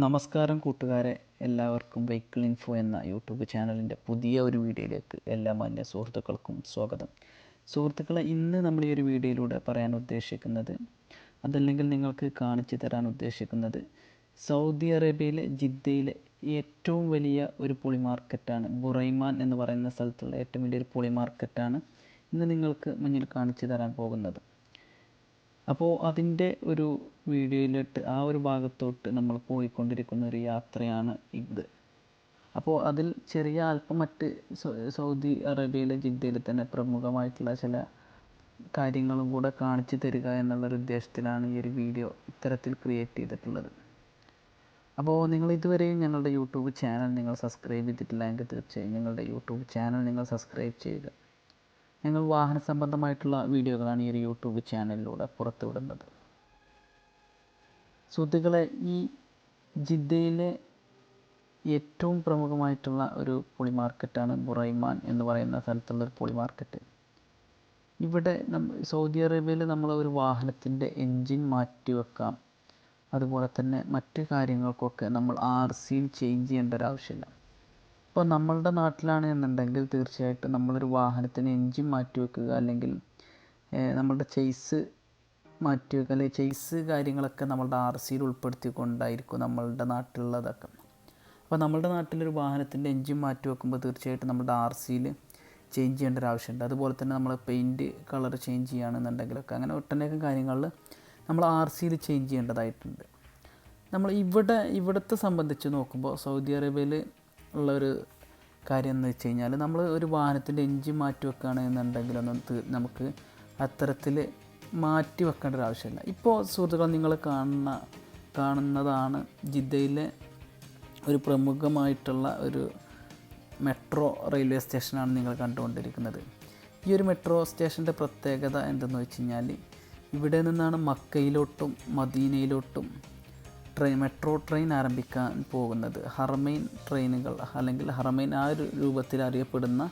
നമസ്കാരം കൂട്ടുകാരെ, എല്ലാവർക്കും വെഹിക്കിൾ ഇൻഫോ എന്ന യൂട്യൂബ് ചാനലിൻ്റെ പുതിയ ഒരു വീഡിയോയിലേക്ക് എല്ലാ മാന്യ സുഹൃത്തുക്കൾക്കും സ്വാഗതം. സുഹൃത്തുക്കളെ, ഇന്ന് നമ്മൾ ഈ ഒരു വീഡിയോയിലൂടെ പറയാൻ ഉദ്ദേശിക്കുന്നത്, അതല്ലെങ്കിൽ നിങ്ങൾക്ക് കാണിച്ചു തരാൻ ഉദ്ദേശിക്കുന്നത്, സൗദി അറേബ്യയിലെ ജിദ്ദയിലെ ഏറ്റവും വലിയ ഒരു പൊളി മാർക്കറ്റാണ്. ബുറൈമാൻ എന്ന് പറയുന്ന സ്ഥലത്തുള്ള ഏറ്റവും വലിയൊരു പൊളി മാർക്കറ്റാണ് ഇന്ന് നിങ്ങൾക്ക് മുന്നിൽ കാണിച്ചു തരാൻ പോകുന്നത്. അപ്പോൾ അതിൻ്റെ ഒരു വീഡിയോയിലിട്ട് ആ ഒരു ഭാഗത്തോട്ട് നമ്മൾ പോയിക്കൊണ്ടിരിക്കുന്ന ഒരു യാത്രയാണ് ഇത്. അപ്പോൾ അതിൽ ചെറിയ അല്പം മറ്റ് സൗദി അറേബ്യയിലെ ജിദ്ദയിൽ തന്നെ പ്രമുഖമായിട്ടുള്ള ചില കാര്യങ്ങളും കൂടെ കാണിച്ചു തരിക എന്നുള്ളൊരു ഉദ്ദേശത്തിലാണ് ഈ ഒരു വീഡിയോ ഇത്തരത്തിൽ ക്രിയേറ്റ് ചെയ്തിട്ടുള്ളത്. അപ്പോൾ നിങ്ങൾ ഇതുവരെയും ഞങ്ങളുടെ യൂട്യൂബ് ചാനൽ നിങ്ങൾ സബ്സ്ക്രൈബ് ചെയ്തിട്ടില്ല എങ്കിൽ തീർച്ചയായും ഞങ്ങളുടെ യൂട്യൂബ് ചാനൽ നിങ്ങൾ സബ്സ്ക്രൈബ് ചെയ്യുക. ഞങ്ങൾ വാഹന സംബന്ധമായിട്ടുള്ള വീഡിയോകളാണ് ഈ ഒരു യൂട്യൂബ് ചാനലിലൂടെ പുറത്തുവിടുന്നത്. സുഹൃത്തുക്കളെ, ഈ ജിദ്ദയിലെ ഏറ്റവും പ്രമുഖമായിട്ടുള്ള ഒരു പൊളി മാർക്കറ്റാണ് ബുറൈമാൻ എന്ന് പറയുന്ന സ്ഥലത്തുള്ള ഒരു പൊളി മാർക്കറ്റ്. ഇവിടെ സൗദി അറേബ്യയിൽ നമ്മൾ ഒരു വാഹനത്തിൻ്റെ എൻജിൻ മാറ്റി വെക്കാം, അതുപോലെ തന്നെ മറ്റ് കാര്യങ്ങൾക്കൊക്കെ നമ്മൾ RC ചേഞ്ച് ചെയ്യേണ്ട ഒരാവശ്യമില്ല. ഇപ്പോൾ നമ്മളുടെ നാട്ടിലാണ് എന്നുണ്ടെങ്കിൽ തീർച്ചയായിട്ടും നമ്മളൊരു വാഹനത്തിന് എൻജിൻ മാറ്റി വെക്കുക, അല്ലെങ്കിൽ നമ്മളുടെ ചെയ്സ് മാറ്റി വെക്കുക, അല്ലെങ്കിൽ ചെയ്സ് കാര്യങ്ങളൊക്കെ നമ്മളുടെ RCയിൽ ഉൾപ്പെടുത്തിക്കൊണ്ടായിരിക്കും നമ്മളുടെ നാട്ടിലുള്ളതൊക്കെ. അപ്പോൾ നമ്മളുടെ നാട്ടിലൊരു വാഹനത്തിൻ്റെ എൻജിൻ മാറ്റി വെക്കുമ്പോൾ തീർച്ചയായിട്ടും നമ്മുടെ RCയിൽ ചേഞ്ച് ചെയ്യേണ്ട ഒരു ആവശ്യമുണ്ട്. അതുപോലെ തന്നെ നമ്മൾ പെയിൻറ്റ് കളർ ചേഞ്ച് ചെയ്യുകയാണെന്നുണ്ടെങ്കിലൊക്കെ അങ്ങനെ ഒട്ടനേകം കാര്യങ്ങളിൽ നമ്മൾ RCയിൽ ചേഞ്ച് ചെയ്യേണ്ടതായിട്ടുണ്ട്. നമ്മൾ ഇവിടുത്തെ സംബന്ധിച്ച് നോക്കുമ്പോൾ സൗദി അറേബ്യയിൽ ഉള്ളൊരു കാര്യം എന്ന് വെച്ച് കഴിഞ്ഞാൽ, നമ്മൾ ഒരു വാഹനത്തിൻ്റെ എൻജിൻ മാറ്റി വെക്കുകയാണെന്നുണ്ടെങ്കിലൊന്നും നമുക്ക് അത്തരത്തിൽ മാറ്റി വെക്കേണ്ട ഒരു ആവശ്യമില്ല. ഇപ്പോൾ സുഹൃത്തുക്കൾ, നിങ്ങൾ കാണുന്നതാണ് ജിദ്ദയിലെ ഒരു പ്രമുഖമായിട്ടുള്ള ഒരു മെട്രോ റെയിൽവേ സ്റ്റേഷനാണ് നിങ്ങൾ കണ്ടുകൊണ്ടിരിക്കുന്നത്. ഈ ഒരു മെട്രോ സ്റ്റേഷൻ്റെ പ്രത്യേകത എന്തെന്ന് വെച്ച് കഴിഞ്ഞാൽ, ഇവിടെ നിന്നാണ് മക്കയിലോട്ടും മദീനയിലോട്ടും മെട്രോ ട്രെയിൻ ആരംഭിക്കാൻ പോകുന്നത്. ഹറമൈൻ ട്രെയിനുകൾ, അല്ലെങ്കിൽ ഹറമൈൻ ആ ഒരു രൂപത്തിൽ അറിയപ്പെടുന്ന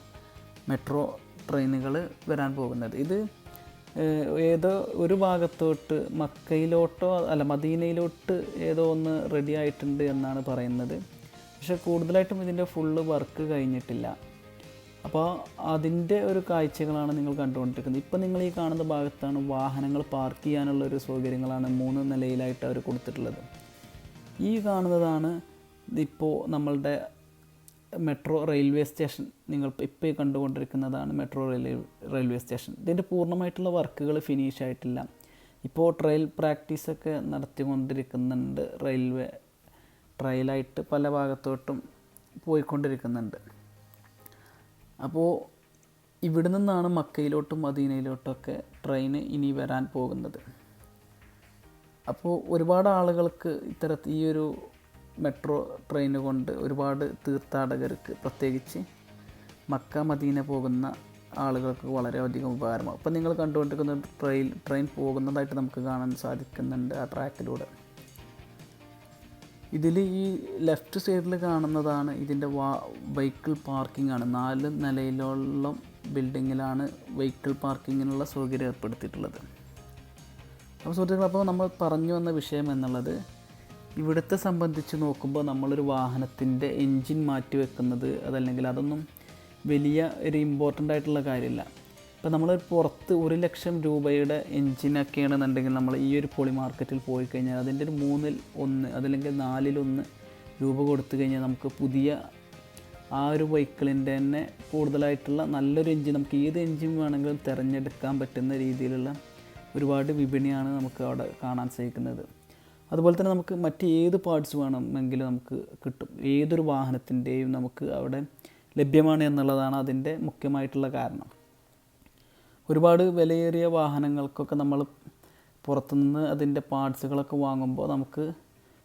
മെട്രോ ട്രെയിനുകൾ വരാൻ പോകുന്നത്. ഇത് ഏതോ ഒരു ഭാഗത്തോട്ട് മക്കയിലോട്ടോ മദീനയിലോട്ട് ഏതോ ഒന്ന് റെഡി ആയിട്ടുണ്ട് എന്നാണ് പറയുന്നത്. പക്ഷേ കൂടുതലായിട്ടും ഇതിൻ്റെ ഫുള്ള് വർക്ക് കഴിഞ്ഞിട്ടില്ല. അപ്പോൾ അതിൻ്റെ ഒരു കാഴ്ചകളാണ് നിങ്ങൾ കണ്ടുകൊണ്ടിരിക്കുന്നത്. ഇപ്പോൾ നിങ്ങൾ ഈ കാണുന്ന ഭാഗത്താണ് വാഹനങ്ങൾ പാർക്ക് ചെയ്യാനുള്ള ഒരു സൗകര്യങ്ങളാണ് 3 നിലയിലായിട്ട് അവർ കൊടുത്തിട്ടുള്ളത്. ഈ കാണുന്നതാണ് ഇപ്പോൾ നമ്മളുടെ മെട്രോ റെയിൽവേ സ്റ്റേഷൻ. നിങ്ങൾ ഇപ്പോൾ കണ്ടുകൊണ്ടിരിക്കുന്നതാണ് മെട്രോ റെയിൽവേ സ്റ്റേഷൻ. ഇതിൻ്റെ പൂർണ്ണമായിട്ടുള്ള വർക്കുകൾ ഫിനിഷ് ആയിട്ടില്ല. ഇപ്പോൾ ട്രയൽ പ്രാക്ടീസൊക്കെ നടത്തിക്കൊണ്ടിരിക്കുന്നുണ്ട്. ട്രയലായിട്ട് പല ഭാഗത്തോട്ടും പോയിക്കൊണ്ടിരിക്കുന്നുണ്ട്. അപ്പോൾ ഇവിടെ നിന്നാണ് മക്കയിലോട്ടും മദീനയിലോട്ടൊക്കെ ട്രെയിന് ഇനി വരാൻ പോകുന്നത്. അപ്പോൾ ഒരുപാട് ആളുകൾക്ക് ഈ ഒരു മെട്രോ ട്രെയിൻ കൊണ്ട് ഒരുപാട് തീർത്ഥാടകർക്ക്, പ്രത്യേകിച്ച് മക്ക മദീന പോകുന്ന ആളുകൾക്ക് വളരെയധികം ഉപകാരമാകും. അപ്പോൾ നിങ്ങൾ കണ്ടുകൊണ്ടിരിക്കുന്ന ട്രെയിൻ പോകുന്നതായിട്ട് നമുക്ക് കാണാൻ സാധിക്കുന്നുണ്ട് ആ ട്രാക്കിലൂടെ. ഇതിൽ ഈ ലെഫ്റ്റ് സൈഡിൽ കാണുന്നതാണ് ഇതിൻ്റെ വെഹിക്കിൾ പാർക്കിംഗ് ആണ്. 4 നിലയിലോളം ബിൽഡിങ്ങിലാണ് വെഹിക്കിൾ പാർക്കിങ്ങിനുള്ള സൗകര്യം ഏർപ്പെടുത്തിയിട്ടുള്ളത്. അപ്പോൾ സുഹൃത്തുക്കൾ, അപ്പോൾ നമ്മൾ പറഞ്ഞു വന്ന വിഷയം എന്നുള്ളത്, ഇവിടുത്തെ സംബന്ധിച്ച് നോക്കുമ്പോൾ നമ്മളൊരു വാഹനത്തിൻ്റെ എൻജിൻ മാറ്റി വെക്കുന്നത് അതല്ലെങ്കിൽ അതൊന്നും വലിയ ഒരു ഇമ്പോർട്ടൻ്റ് ആയിട്ടുള്ള കാര്യമില്ല. ഇപ്പോൾ നമ്മൾ പുറത്ത് 1 ലക്ഷം രൂപയുടെ എൻജിനൊക്കെയാണെന്നുണ്ടെങ്കിൽ നമ്മൾ ഈ ഒരു പൊളി മാർക്കറ്റിൽ പോയി കഴിഞ്ഞാൽ അതിൻ്റെ ഒരു 3-ൽ 1 അതല്ലെങ്കിൽ 4-ൽ 1 രൂപ കൊടുത്തു കഴിഞ്ഞാൽ നമുക്ക് പുതിയ ആ ഒരു വെഹിക്കിളിൻ്റെ തന്നെ കൂടുതലായിട്ടുള്ള നല്ലൊരു എൻജിൻ, നമുക്ക് ഏത് എൻജിൻ വേണമെങ്കിലും തിരഞ്ഞെടുക്കാൻ പറ്റുന്ന രീതിയിലുള്ള ഒരുപാട് വിപണിയാണ് നമുക്ക് അവിടെ കാണാൻ സാധിക്കുന്നത്. അതുപോലെ തന്നെ നമുക്ക് ഏത് പാർട്സ് വേണമെങ്കിലും നമുക്ക് കിട്ടും. ഏതൊരു വാഹനത്തിൻ്റെയും നമുക്ക് അവിടെ ലഭ്യമാണ് എന്നുള്ളതാണ് അതിൻ്റെ മുഖ്യമായിട്ടുള്ള കാരണം. ഒരുപാട് വിലയേറിയ വാഹനങ്ങൾക്കൊക്കെ നമ്മൾ പുറത്തുനിന്ന് അതിൻ്റെ പാർട്സുകളൊക്കെ വാങ്ങുമ്പോൾ നമുക്ക്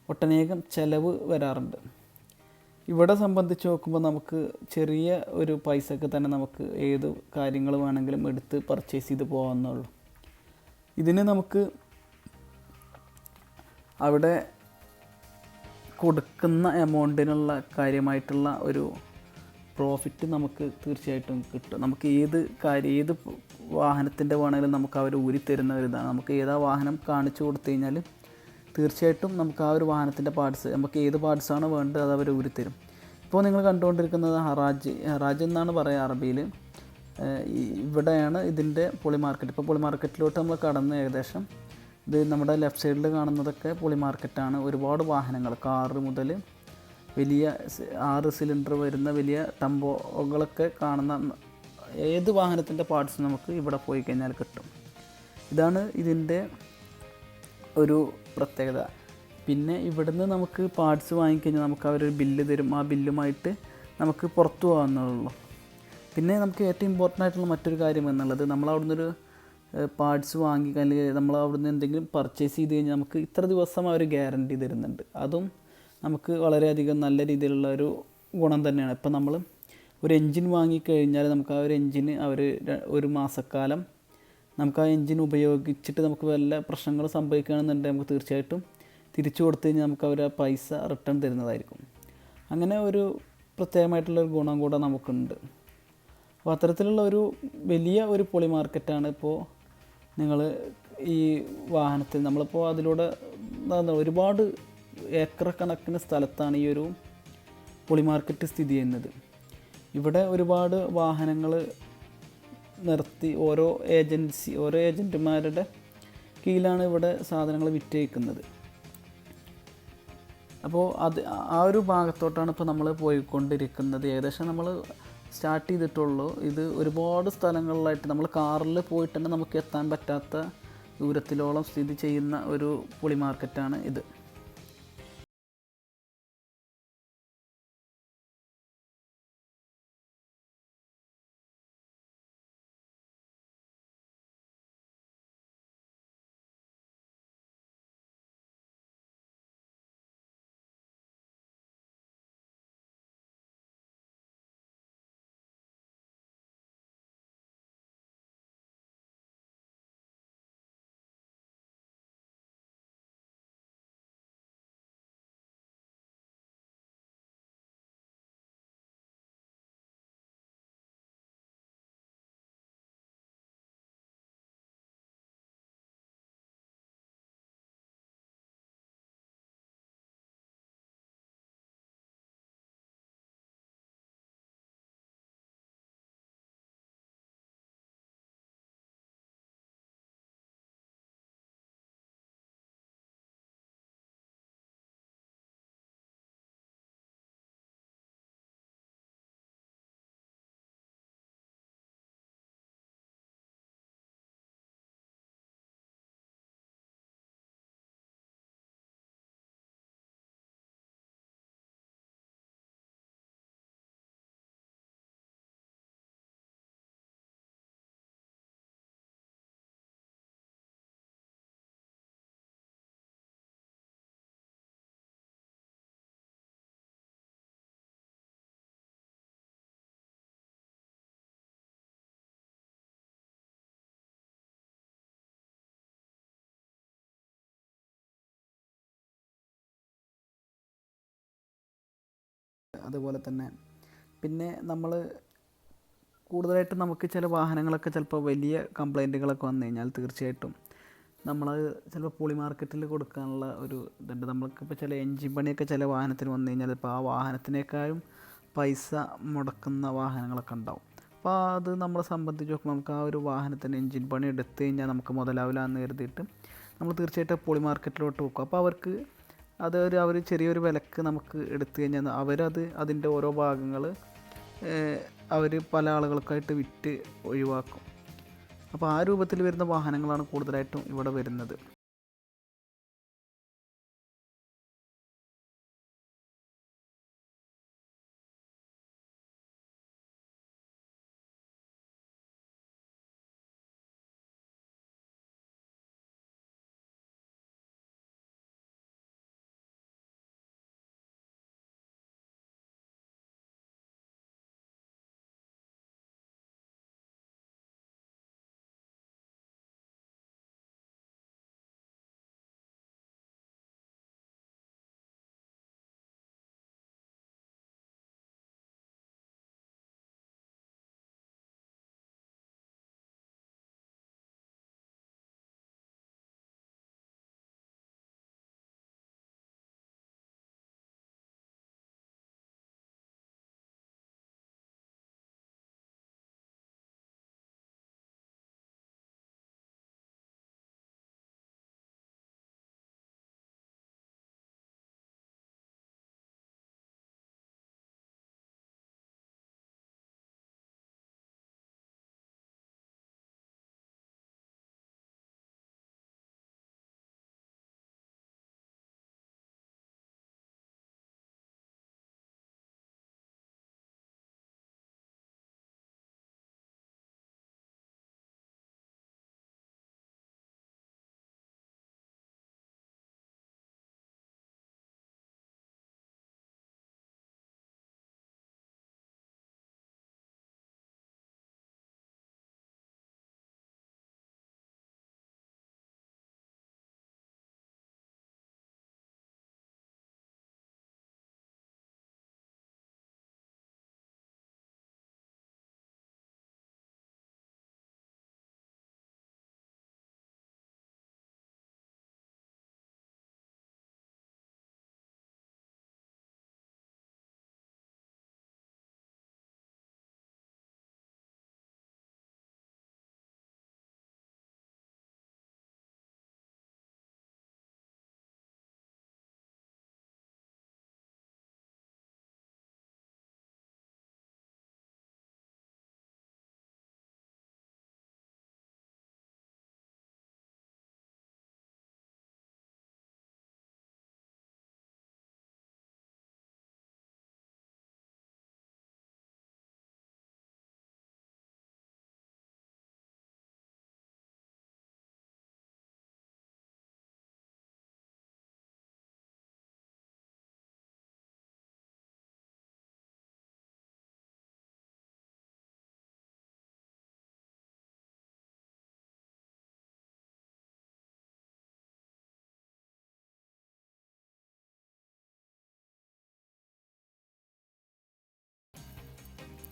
ഒട്ടനേകം ചിലവ് വരാറുണ്ട്. ഇവിടെ സംബന്ധിച്ച് നോക്കുമ്പോൾ നമുക്ക് ചെറിയ ഒരു പൈസക്ക് തന്നെ നമുക്ക് ഏത് കാര്യങ്ങൾ വേണമെങ്കിലും എടുത്ത് പർച്ചേസ് ചെയ്ത് പോകാവുന്നുള്ളൂ. ഇതിന് നമുക്ക് അവിടെ കൊടുക്കുന്ന എമൗണ്ടിനുള്ള കാര്യമായിട്ടുള്ള ഒരു പ്രോഫിറ്റ് നമുക്ക് തീർച്ചയായിട്ടും കിട്ടും. നമുക്ക് ഏത് വാഹനത്തിൻ്റെ വേണമെങ്കിലും നമുക്ക് അവർ ഊരി തരുന്ന ഒരു ഇതാണ്. നമുക്ക് ഏതാ വാഹനം കാണിച്ചു കൊടുത്തു കഴിഞ്ഞാൽ തീർച്ചയായിട്ടും നമുക്ക് ആ ഒരു വാഹനത്തിൻ്റെ പാർട്സ് നമുക്ക് ഏത് പാർട്സാണോ വേണ്ടത് അത് അവർ ഊരിത്തരും. ഇപ്പോൾ നിങ്ങൾ കണ്ടുകൊണ്ടിരിക്കുന്നത് ഹറാജ് എന്നാണ് പറയുക അറബിയിൽ. ഇവിടെയാണ് ഇതിൻ്റെ പൊളി മാർക്കറ്റ്. ഇപ്പോൾ പൊളി മാർക്കറ്റിലോട്ട് നമ്മൾ കടന്ന് ഏകദേശം ഇത് നമ്മുടെ ലെഫ്റ്റ് സൈഡിൽ കാണുന്നതൊക്കെ പൊളി മാർക്കറ്റാണ്. ഒരുപാട് വാഹനങ്ങൾ, കാറ് മുതൽ വലിയ 6 സിലിണ്ടർ വരുന്ന വലിയ ടംബോകളൊക്കെ കാണുന്ന ഏത് വാഹനത്തിൻ്റെ പാർട്സ് നമുക്ക് ഇവിടെ പോയി കഴിഞ്ഞാൽ കിട്ടും. ഇതാണ് ഇതിൻ്റെ ഒരു പ്രത്യേകത. പിന്നെ ഇവിടുന്ന് നമുക്ക് പാർട്സ് വാങ്ങിക്കഴിഞ്ഞാൽ നമുക്ക് അവരൊരു ബില്ല് തരും. ആ ബില്ലുമായിട്ട് നമുക്ക് പുറത്തു പോകാവുന്നതുള്ളൂ. പിന്നെ നമുക്ക് ഏറ്റവും ഇമ്പോർട്ടൻ്റ് ആയിട്ടുള്ള മറ്റൊരു കാര്യം എന്നുള്ളത്, നമ്മൾ അവിടുന്ന് ഒരു പാർട്സ് വാങ്ങി അല്ലെങ്കിൽ നമ്മൾ അവിടുന്ന് എന്തെങ്കിലും പർച്ചേസ് ചെയ്ത് കഴിഞ്ഞാൽ നമുക്ക് ഇത്ര ദിവസം അവർ ഗ്യാരണ്ടി തരുന്നുണ്ട്. അതും നമുക്ക് വളരെയധികം നല്ല രീതിയിലുള്ള ഒരു ഗുണം തന്നെയാണ്. ഇപ്പം നമ്മൾ ഒരു എൻജിൻ വാങ്ങിക്കഴിഞ്ഞാൽ നമുക്ക് ആ ഒരു എൻജിന് അവർ 1 മാസക്കാലം നമുക്ക് ആ എൻജിൻ ഉപയോഗിച്ചിട്ട് നമുക്ക് വല്ല പ്രശ്നങ്ങൾ സംഭവിക്കുകയാണെന്നുണ്ടെങ്കിൽ നമുക്ക് തീർച്ചയായിട്ടും തിരിച്ചു കൊടുത്തു കഴിഞ്ഞാൽ നമുക്ക് അവർ ആ പൈസ റിട്ടേൺ തരുന്നതായിരിക്കും. അങ്ങനെ ഒരു പ്രത്യേകമായിട്ടുള്ളൊരു ഗുണം കൂടെ നമുക്കുണ്ട്. അപ്പോൾ അത്തരത്തിലുള്ള ഒരു വലിയ ഒരു പൊളി മാർക്കറ്റാണ് ഇപ്പോൾ നിങ്ങൾ ഈ വാഹനത്തിൽ നമ്മളിപ്പോൾ അതിലൂടെ ഒരുപാട് ഏക്കർ കണക്കിന് സ്ഥലത്താണ് ഈ ഒരു പൊളി മാർക്കറ്റ് സ്ഥിതി ചെയ്യുന്നത്. ഇവിടെ ഒരുപാട് വാഹനങ്ങൾ നിർത്തി ഓരോ ഏജൻറ്റുമാരുടെ കീഴിലാണ് ഇവിടെ സാധനങ്ങൾ വിറ്റഴിക്കുന്നത്. അപ്പോൾ ആ ഒരു ഭാഗത്തോട്ടാണ് ഇപ്പോൾ നമ്മൾ പോയിക്കൊണ്ടിരിക്കുന്നത്. ഏകദേശം നമ്മൾ സ്റ്റാർട്ട് ചെയ്തിട്ടുള്ളൂ. ഇത് ഒരുപാട് സ്ഥലങ്ങളിലായിട്ട് നമ്മൾ കാറിൽ പോയിട്ട് തന്നെ നമുക്ക് എത്താൻ പറ്റാത്ത ദൂരത്തിലോളം സ്ഥിതി ചെയ്യുന്ന ഒരു പൊളി മാർക്കറ്റാണ് ഇത്. അതുപോലെ തന്നെ പിന്നെ നമ്മൾ കൂടുതലായിട്ടും നമുക്ക് ചില വാഹനങ്ങളൊക്കെ ചിലപ്പോൾ വലിയ കംപ്ലൈൻറ്റുകളൊക്കെ വന്നു കഴിഞ്ഞാൽ തീർച്ചയായിട്ടും നമ്മളത് ചിലപ്പോൾ പൊളി മാർക്കറ്റിൽ കൊടുക്കാനുള്ള ഒരു ഇതുണ്ട്. നമ്മൾക്കിപ്പോൾ ചില എൻജിൻ പണിയൊക്കെ ചില വാഹനത്തിന് വന്നു കഴിഞ്ഞാൽ ഇപ്പോൾ ആ വാഹനത്തിനേക്കാളും പൈസ മുടക്കുന്ന വാഹനങ്ങളൊക്കെ ഉണ്ടാവും. അപ്പോൾ അത് നമ്മളെ സംബന്ധിച്ച് നോക്കുമ്പോൾ നമുക്ക് ആ ഒരു വാഹനത്തിന് എൻജിൻ പണി എടുത്തു കഴിഞ്ഞാൽ നമുക്ക് മുതലാവില്ല എന്ന് കരുതിയിട്ട് നമ്മൾ തീർച്ചയായിട്ടും പൊളി മാർക്കറ്റിലോട്ട് വെക്കും. അപ്പോൾ അവർക്ക് അവർ ചെറിയൊരു വിലക്ക് നമുക്ക് എടുത്തു കഴിഞ്ഞാൽ അതിൻ്റെ ഓരോ ഭാഗങ്ങൾ അവർ പല ആളുകൾക്കായിട്ട് വിറ്റ് ഒഴിവാക്കും. അപ്പോൾ ആ രൂപത്തിൽ വരുന്ന വാഹനങ്ങളാണ് കൂടുതലായിട്ടും ഇവിടെ വരുന്നത്.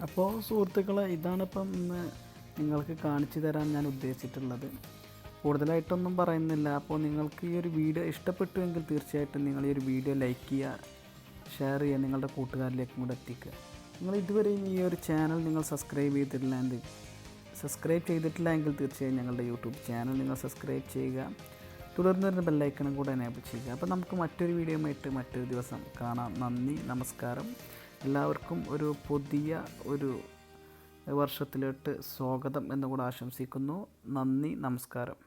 അപ്പോൾ സുഹൃത്തുക്കളെ, ഇതാണിപ്പം ഇന്ന് നിങ്ങൾക്ക് കാണിച്ചു തരാൻ ഞാൻ ഉദ്ദേശിച്ചിട്ടുള്ളത്. കൂടുതലായിട്ടൊന്നും പറയുന്നില്ല. അപ്പോൾ നിങ്ങൾക്ക് ഈ ഒരു വീഡിയോ ഇഷ്ടപ്പെട്ടുവെങ്കിൽ തീർച്ചയായിട്ടും നിങ്ങൾ ഈ ഒരു വീഡിയോ ലൈക്ക് ചെയ്യുക, ഷെയർ ചെയ്യുക, നിങ്ങളുടെ കൂട്ടുകാരിലേക്കും കൂടെ എത്തിക്കുക. നിങ്ങൾ ഇതുവരെയും ഈ ഒരു ചാനൽ നിങ്ങൾ സബ്സ്ക്രൈബ് ചെയ്തിട്ടില്ല എങ്കിൽ തീർച്ചയായും ഞങ്ങളുടെ യൂട്യൂബ് ചാനൽ നിങ്ങൾ സബ്സ്ക്രൈബ് ചെയ്യുക. തുടർന്ന് വരുന്ന ബെല്ലൈക്കണും കൂടെ എനേബിൾ ചെയ്യുക. അപ്പോൾ നമുക്ക് മറ്റൊരു വീഡിയോയുമായിട്ട് മറ്റൊരു ദിവസം കാണാം. നന്ദി, നമസ്കാരം. എല്ലാവർക്കും ഒരു പുതിയ ഒരു വർഷത്തിലോട്ട് സ്വാഗതം എന്നുകൂടെ ആശംസിക്കുന്നു. നന്ദി, നമസ്കാരം.